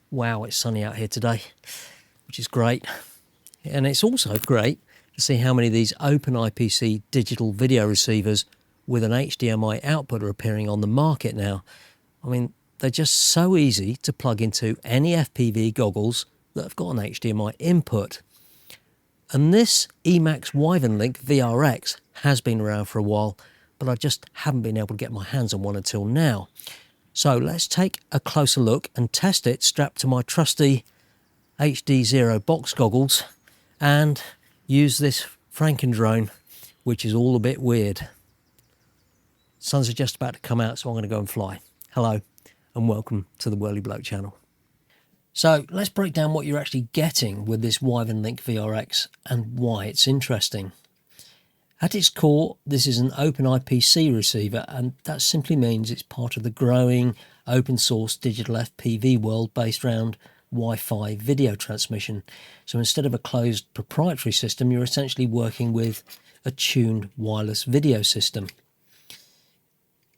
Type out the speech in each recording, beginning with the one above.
Wow, it's sunny out here today, which is great. And it's also great to see how many of these Open IPC digital video receivers with an HDMI output are appearing on the market now. I mean, they're just so easy to plug into any FPV goggles that have got an HDMI input. And this EMAX Wyvern Link VRX has been around for a while, but I just haven't been able to get my hands on one until now. So let's take a closer look and test it strapped to my trusty HD0 box goggles and use this Franken drone, which is all a bit weird. Sun's just about to come out, so I'm going to go and fly. Hello and welcome to the Whirly Bloke channel. So let's break down what you're actually getting with this Wyvern Link VRX and why it's interesting. At its core, this is an Open IPC receiver, and that simply means it's part of the growing open source digital FPV world based around Wi-Fi video transmission. So instead of a closed proprietary system, you're essentially working with a tuned wireless video system.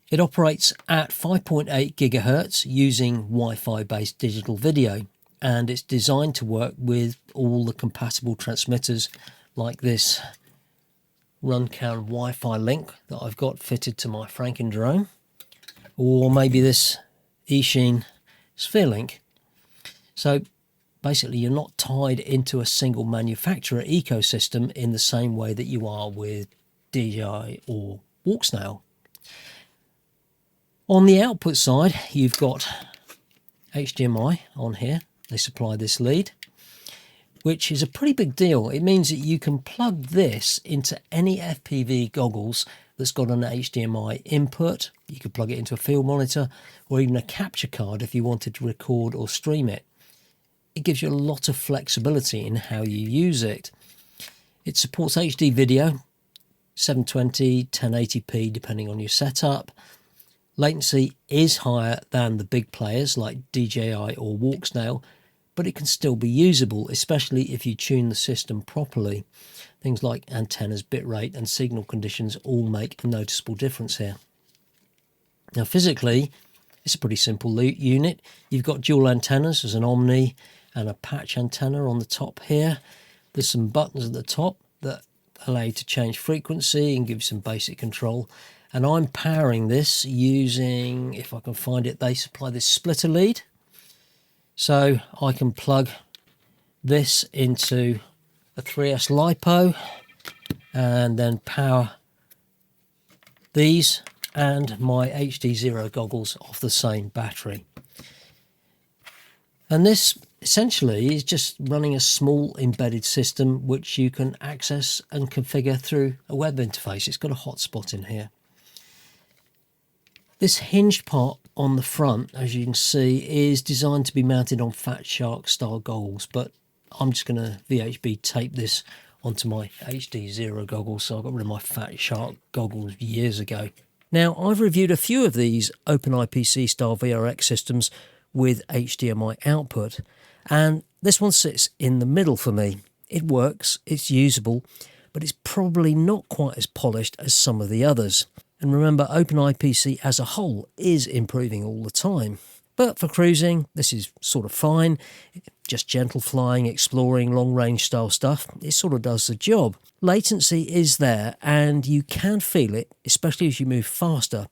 It operates at 5.8 gigahertz using Wi-Fi based digital video, and it's designed to work with all the compatible transmitters like this RunCam WiFiLink that I've got fitted to my Franken drone, or maybe this eSheen SphereLink. So basically you're not tied into a single manufacturer ecosystem in the same way that you are with DJI or Walksnail. On the output side, you've got HDMI on here. They supply this lead, which is a pretty big deal. It means that you can plug this into any FPV goggles that's got an HDMI input. You could plug it into a field monitor or even a capture card if you wanted to record or stream it. It gives you a lot of flexibility in how you use it. It supports HD video, 720, 1080p depending on your setup. Latency is higher than the big players like DJI or Walksnail, but it can still be usable, especially if you tune the system properly. Things like antennas, bitrate and signal conditions all make a noticeable difference here. Now physically, it's a pretty simple unit. You've got dual antennas, there's an Omni and a patch antenna on the top here. There's some buttons at the top that allow you to change frequency and give you some basic control. And I'm powering this using, if I can find it, they supply this splitter lead. So I can plug this into a 3S LiPo and then power these and my HD0 goggles off the same battery. And this essentially is just running a small embedded system which you can access and configure through a web interface. It's got a hotspot in here. This hinged part on the front, as you can see, is designed to be mounted on Fat Shark style goggles, but I'm just going to VHB tape this onto my HD0 goggles, so I got rid of my Fat Shark goggles years ago. Now, I've reviewed a few of these Open IPC style VRX systems with HDMI output, and this one sits in the middle for me. It works, it's usable, but it's probably not quite as polished as some of the others. And remember, OpenIPC as a whole is improving all the time. But for cruising, this is sort of fine. Just gentle flying, exploring, long-range style stuff, it sort of does the job. Latency is there, and you can feel it, especially as you move faster.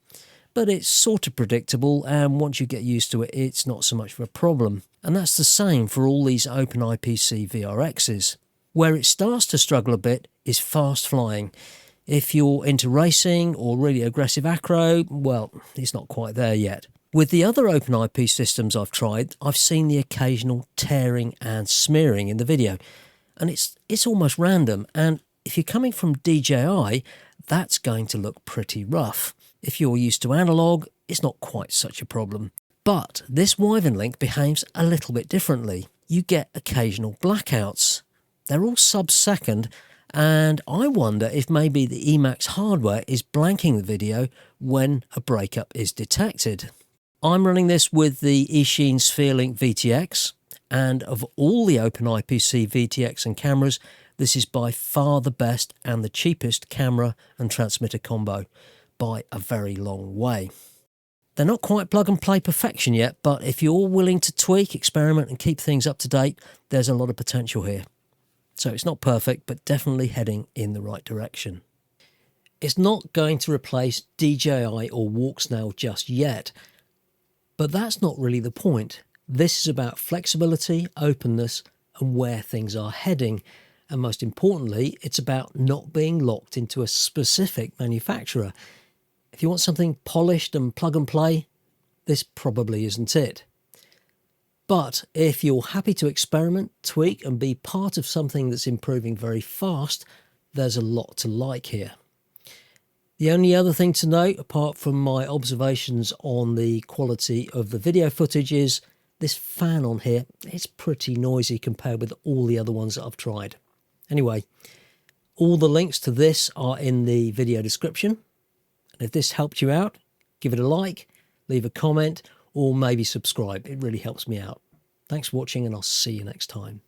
But it's sort of predictable, and once you get used to it, it's not so much of a problem. And that's the same for all these OpenIPC VRXs. Where it starts to struggle a bit is fast flying. If you're into racing or really aggressive acro, well, it's not quite there yet. With the other OpenIP systems I've tried, I've seen the occasional tearing and smearing in the video. And it's almost random. And if you're coming from DJI, that's going to look pretty rough. If you're used to analog, it's not quite such a problem. But this Wyvern Link behaves a little bit differently. You get occasional blackouts. They're all sub-second, and I wonder if maybe the EMAX hardware is blanking the video when a breakup is detected. I'm running this with the eSheen SphereLink VTX, and of all the OpenIPC VTX and cameras, this is by far the best and the cheapest camera and transmitter combo, by a very long way. They're not quite plug and play perfection yet, but if you're willing to tweak, experiment and keep things up to date, there's a lot of potential here. So it's not perfect, but definitely heading in the right direction. It's not going to replace DJI or WalkSnail just yet, but that's not really the point. This is about flexibility, openness, and where things are heading. And most importantly, it's about not being locked into a specific manufacturer. If you want something polished and plug and play, this probably isn't it. But if you're happy to experiment, tweak, and be part of something that's improving very fast, there's a lot to like here. The only other thing to note, apart from my observations on the quality of the video footage, is this fan on here. It's pretty noisy compared with all the other ones that I've tried. Anyway, all the links to this are in the video description. And if this helped you out, give it a like, leave a comment, or maybe subscribe. It really helps me out. Thanks for watching, and I'll see you next time.